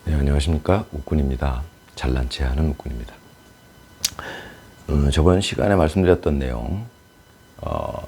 네, 안녕하십니까. 욱군입니다. 잘난 체 하는 욱군입니다. 저번 시간에 말씀드렸던 내용,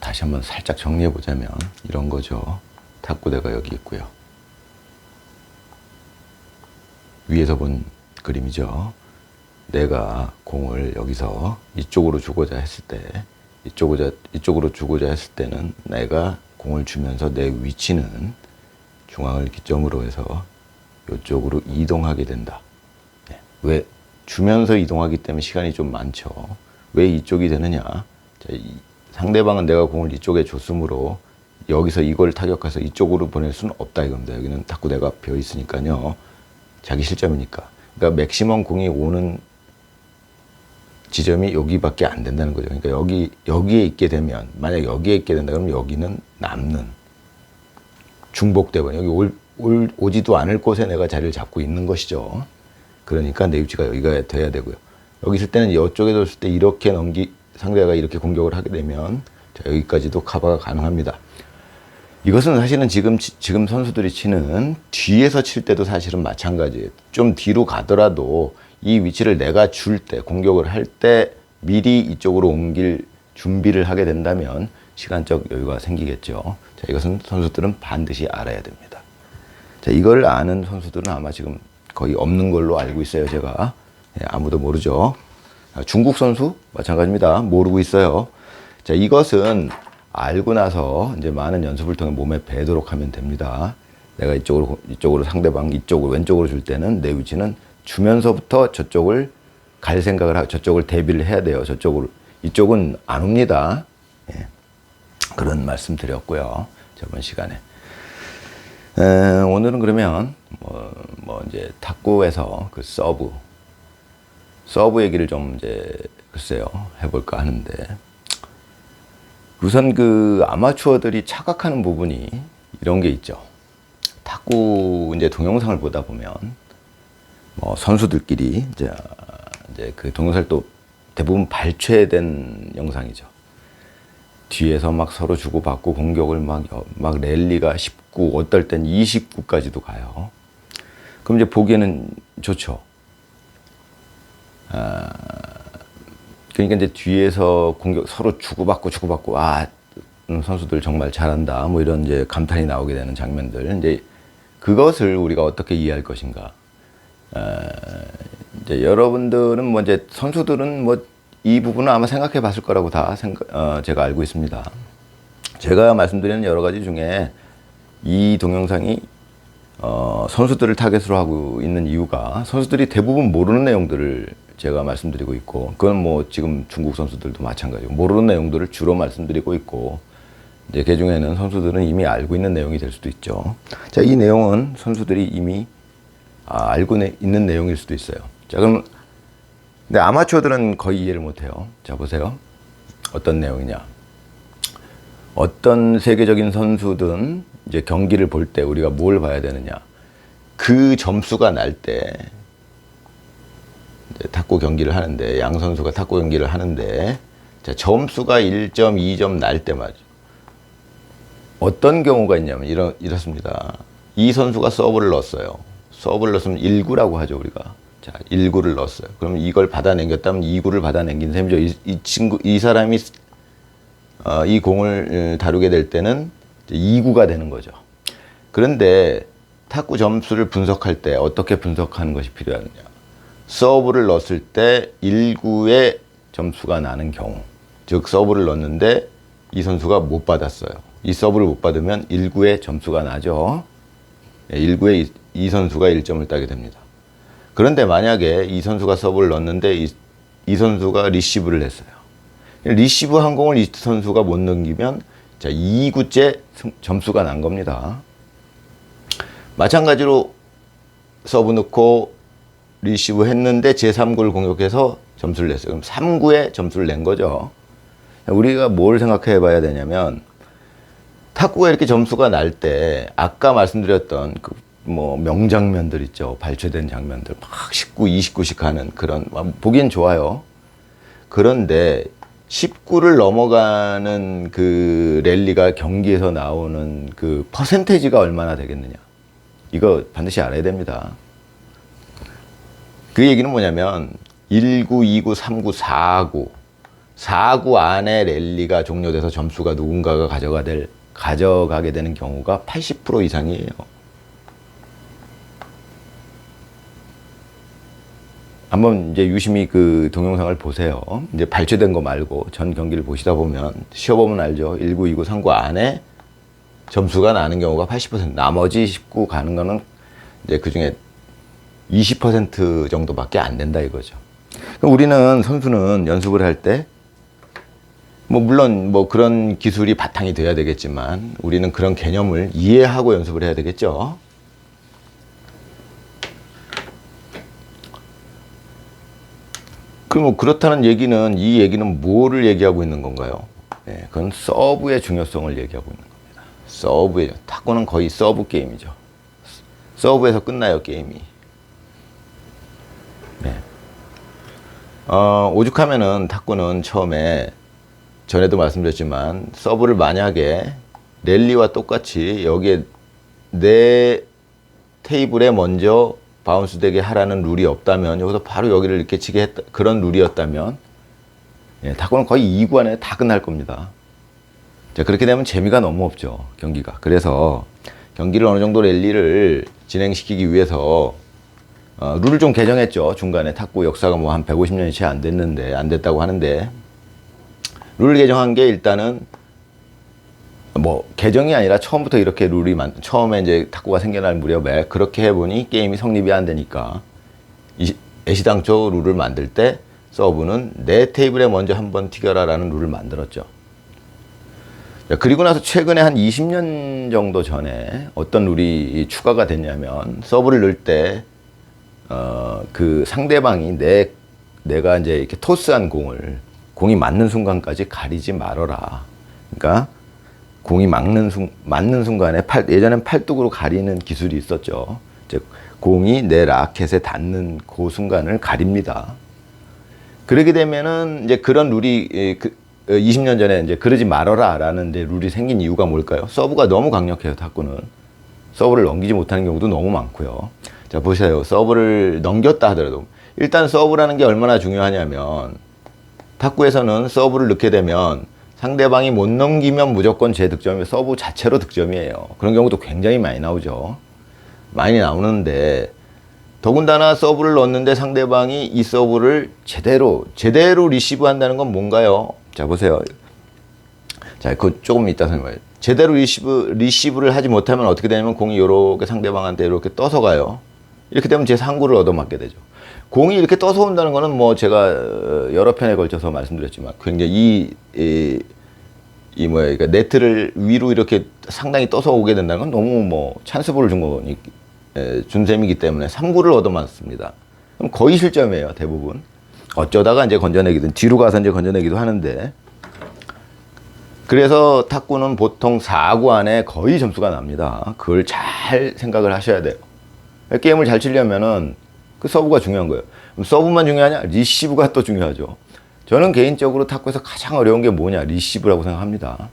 다시 한번 살짝 정리해 보자면 이런 거죠. 탁구대가 여기 있고요. 위에서 본 그림이죠. 내가 공을 여기서 이쪽으로 주고자 했을 때, 이쪽으로 주고자 했을 때는 내가 공을 주면서 내 위치는 중앙을 기점으로 해서 이쪽으로 이동하게 된다. 왜? 주면서 이동하기 때문에 시간이 좀 많죠. 왜 이쪽이 되느냐? 자, 상대방은 내가 공을 이쪽에 줬으므로 여기서 이걸 타격해서 이쪽으로 보낼 수는 없다 이겁니다. 여기는 탁구대가 비어 있으니까요. 자기 실점이니까. 그러니까 맥시멈 공이 오는 지점이 여기밖에 안 된다는 거죠. 그러니까 여기에 있게 되면, 만약 여기에 있게 된다 그러면 여기는 남는, 중복되고 여기 오지도 않을 곳에 내가 자리를 잡고 있는 것이죠. 그러니까 내 위치가 여기가 돼야 되고요. 여기 있을 때는 이쪽에 뒀을 때 이렇게 상대가 이렇게 공격을 하게 되면 여기까지도 커버가 가능합니다. 이것은 사실은 지금 선수들이 치는 뒤에서 칠 때도 사실은 마찬가지예요. 좀 뒤로 가더라도 이 위치를 내가 줄 때, 공격을 할 때 미리 이쪽으로 옮길 준비를 하게 된다면 시간적 여유가 생기겠죠. 자, 이것은 선수들은 반드시 알아야 됩니다. 자, 이걸 아는 선수들은 아마 지금 거의 없는 걸로 알고 있어요, 제가. 아무도 모르죠. 중국 선수 마찬가지입니다. 모르고 있어요. 자, 이것은 알고 나서 이제 많은 연습을 통해 몸에 배도록 하면 됩니다. 내가 이쪽으로 상대방 이쪽으로 왼쪽으로 줄 때는 내 위치는 주면서부터 저쪽을 갈 생각을 하고 저쪽을 대비를 해야 돼요. 이쪽은 안 옵니다. 예. 그런 말씀 드렸고요. 저번 시간에. 오늘은 그러면 이제 탁구에서 그 서브 얘기를 좀 이제 글쎄요 해볼까 하는데, 우선 그 아마추어들이 착각하는 부분이 이런 게 있죠. 탁구 이제 동영상을 보다 보면 선수들끼리 이제 그 동영상을 또 대부분 발췌된 영상이죠. 뒤에서 막 서로 주고받고 공격을 막 랠리가 19, 어떨 땐 29까지도 가요. 그럼 이제 보기에는 좋죠. 그러니까 이제 뒤에서 공격 서로 주고받고, 선수들 정말 잘한다. 뭐 이런 이제 감탄이 나오게 되는 장면들. 이제 그것을 우리가 어떻게 이해할 것인가. 이제 여러분들은 이제 선수들은 이 부분은 아마 생각해 봤을 거라고 제가 알고 있습니다. 제가 말씀드리는 여러 가지 중에 이 동영상이 선수들을 타겟으로 하고 있는 이유가, 선수들이 대부분 모르는 내용들을 제가 말씀드리고 있고, 그건 지금 중국 선수들도 마찬가지고 모르는 내용들을 주로 말씀드리고 있고, 이제 그 중에는 선수들은 이미 알고 있는 내용이 될 수도 있죠. 자, 이 내용은 선수들이 이미 알고 있는 내용일 수도 있어요. 자, 그럼 근데 아마추어들은 거의 이해를 못해요. 자, 보세요. 어떤 내용이냐. 어떤 세계적인 선수든 이제 경기를 볼 때 우리가 뭘 봐야 되느냐. 그 점수가 날 때, 탁구 경기를 하는데, 양 선수가 탁구 경기를 하는데, 자, 점수가 1점, 2점 날 때 말이죠. 어떤 경우가 있냐면 이렇습니다. 이 선수가 서브를 넣었어요. 서브를 넣었으면 1구라고 하죠, 우리가. 자, 1구를 넣었어요. 그러면 이걸 받아넘겼다면 2구를 받아넘긴 셈이죠. 이 사람이 이 공을 다루게 될 때는 2구가 되는 거죠. 그런데 탁구 점수를 분석할 때 어떻게 분석하는 것이 필요하느냐. 서브를 넣었을 때 1구의 점수가 나는 경우, 즉 서브를 넣었는데 이 선수가 못 받았어요. 이 서브를 못 받으면 1구의 점수가 나죠. 1구에 이 선수가 1점을 따게 됩니다. 그런데 만약에 이 선수가 서브를 넣었는데 이 선수가 리시브를 했어요. 리시브 한 공을 이 선수가 못 넘기면, 자, 2구째 점수가 난 겁니다. 마찬가지로 서브 넣고 리시브 했는데 제3구를 공격해서 점수를 냈어요. 그럼 3구에 점수를 낸 거죠. 우리가 뭘 생각해 봐야 되냐면, 탁구가 이렇게 점수가 날 때 아까 말씀드렸던 명장면들 있죠. 발췌된 장면들 막 19, 29씩 하는 그런, 보기엔 좋아요. 그런데 19를 넘어가는 그 랠리가 경기에서 나오는 그 퍼센테이지가 얼마나 되겠느냐. 이거 반드시 알아야 됩니다. 그 얘기는 뭐냐면 1구, 2구, 3구, 4구 4구 안에 랠리가 종료돼서 점수가 누군가가 가져가게 되는 경우가 80% 이상이에요. 한번 이제 유심히 그 동영상을 보세요. 이제 발췌된 거 말고 전 경기를 보시다 보면 쉬어보면 알죠. 1구, 2구, 3구 안에 점수가 나는 경우가 80%, 나머지 10구 가는 거는 이제 그 중에 20% 정도밖에 안 된다 이거죠. 우리는 선수는 연습을 할 때 뭐 물론 뭐 그런 기술이 바탕이 돼야 되겠지만 우리는 그런 개념을 이해하고 연습을 해야 되겠죠. 그럼 뭐 그렇다는 얘기는 이 얘기는 뭐를 얘기하고 있는 건가요? 네, 그건 서브의 중요성을 얘기하고 있는 겁니다. 서브의 탁구는 거의 서브 게임이죠. 서브에서 끝나요 게임이. 네. 오죽하면은 탁구는 처음에 전에도 말씀드렸지만 서브를 만약에 랠리와 똑같이 여기에 내 테이블에 먼저 바운스 되게 하라는 룰이 없다면 여기서 바로 여기를 이렇게 치게 했다 그런 룰이었다면 예, 탁구는 거의 2구 안에 다 끝날 겁니다. 자, 그렇게 되면 재미가 너무 없죠 경기가. 그래서 경기를 어느 정도 랠리를 진행시키기 위해서 룰을 좀 개정했죠. 중간에 탁구 역사가 뭐 한 150년이 채 안 됐는데 안 됐다고 하는데 룰을 개정한 게 일단은 뭐 개정이 아니라 처음부터 이렇게 룰이 처음에 이제 탁구가 생겨날 무렵에 그렇게 해보니 게임이 성립이 안 되니까 애시당초 룰을 만들 때 서브는 내 테이블에 먼저 한번 튀겨라라는 룰을 만들었죠. 그리고 나서 최근에 한 20년 정도 전에 어떤 룰이 추가가 됐냐면 서브를 넣을 때 그 상대방이 내가 이제 이렇게 토스한 공이 맞는 순간까지 가리지 말아라. 그러니까 공이 맞는 순간에 예전엔 팔뚝으로 가리는 기술이 있었죠. 즉 공이 내 라켓에 닿는 그 순간을 가립니다. 그러게 되면은 이제 그런 룰이 20년 전에 이제 그러지 말아라라는 이제 룰이 생긴 이유가 뭘까요? 서브가 너무 강력해요. 탁구는 서브를 넘기지 못하는 경우도 너무 많고요. 자, 보세요. 서브를 넘겼다 하더라도 일단 서브라는 게 얼마나 중요하냐면 탁구에서는 서브를 넣게 되면 상대방이 못 넘기면 무조건 제 득점이 서브 자체로 득점이에요. 그런 경우도 굉장히 많이 나오죠. 많이 나오는데 더군다나 서브를 넣었는데 상대방이 이 서브를 제대로 리시브 한다는 건 뭔가요? 자, 보세요. 자, 그거 조금 이따 설명해요. 제대로 리시브를 하지 못하면 어떻게 되냐면 공이 이렇게 상대방한테 이렇게 떠서 가요. 이렇게 되면 제 상구를 얻어맞게 되죠. 공이 이렇게 떠서 온다는 거는 뭐 제가 여러 편에 걸쳐서 말씀드렸지만 굉장히 그러니까 네트를 위로 이렇게 상당히 떠서 오게 된다는 건 너무 뭐 찬스볼을 준 셈이기 때문에 3구를 얻어맞습니다. 그럼 거의 실점이에요, 대부분. 어쩌다가 이제 건져내기든 뒤로 가서 이제 건져내기도 하는데 그래서 탁구는 보통 4구 안에 거의 점수가 납니다. 그걸 잘 생각을 하셔야 돼요. 게임을 잘 치려면은 그 서브가 중요한 거예요. 그럼 서브만 중요하냐? 리시브가 또 중요하죠. 저는 개인적으로 탁구에서 가장 어려운 게 뭐냐? 리시브라고 생각합니다.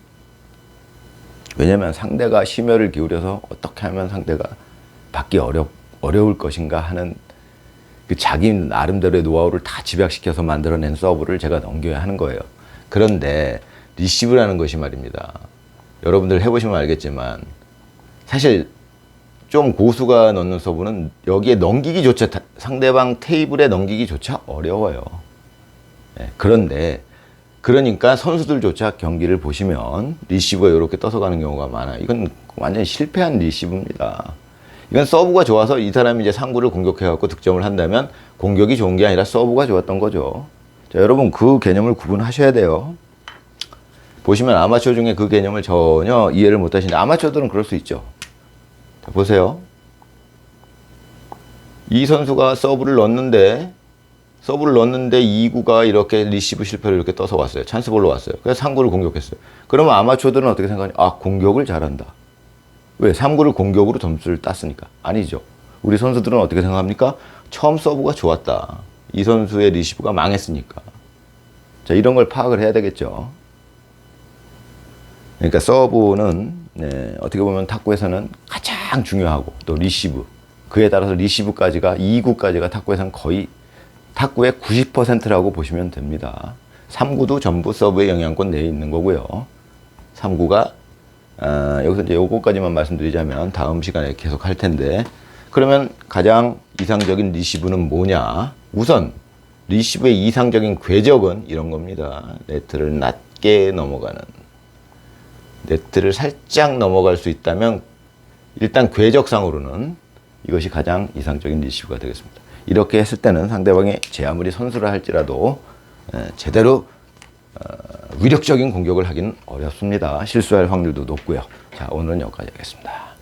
왜냐면 상대가 심혈을 기울여서 어떻게 하면 상대가 받기 어려울 것인가 하는 그 자기 나름대로의 노하우를 다 집약시켜서 만들어낸 서브를 제가 넘겨야 하는 거예요. 그런데 리시브라는 것이 말입니다. 여러분들 해보시면 알겠지만 사실 좀 고수가 넣는 서브는 여기에 넘기기조차 상대방 테이블에 넘기기조차 어려워요. 네, 그러니까 선수들조차 경기를 보시면 리시브가 이렇게 떠서 가는 경우가 많아요. 이건 완전히 실패한 리시브입니다. 이건 서브가 좋아서 이 사람이 이제 상구를 공격해갖고 득점을 한다면 공격이 좋은 게 아니라 서브가 좋았던 거죠. 자, 여러분 그 개념을 구분하셔야 돼요. 보시면 아마추어 중에 그 개념을 전혀 이해를 못 하시는데 아마추어들은 그럴 수 있죠. 자, 보세요. 이 선수가 서브를 넣었는데 2구가 이렇게 리시브 실패를 이렇게 떠서 왔어요. 찬스볼로 왔어요. 그래서 3구를 공격했어요. 그러면 아마추어들은 어떻게 생각하냐? 아, 공격을 잘한다. 왜? 3구를 공격으로 점수를 땄으니까. 아니죠. 우리 선수들은 어떻게 생각합니까? 처음 서브가 좋았다. 이 선수의 리시브가 망했으니까. 자, 이런 걸 파악을 해야 되겠죠. 그러니까 서브는 어떻게 보면 탁구에서는 가장 중요하고 또 리시브 그에 따라서 리시브까지가 2구까지가 탁구에서는 거의 탁구의 90%라고 보시면 됩니다. 3구도 전부 서브의 영향권 내에 있는 거고요. 3구가 여기서 이제 요거까지만 말씀드리자면 다음 시간에 계속 할 텐데, 그러면 가장 이상적인 리시브는 뭐냐? 우선 리시브의 이상적인 궤적은 이런 겁니다. 네트를 낮게 넘어가는, 네트를 살짝 넘어갈 수 있다면 일단 궤적상으로는 이것이 가장 이상적인 리시브가 되겠습니다. 이렇게 했을 때는 상대방이 제 아무리 선수를 할지라도 제대로 위력적인 공격을 하기는 어렵습니다. 실수할 확률도 높고요. 자, 오늘은 여기까지 하겠습니다.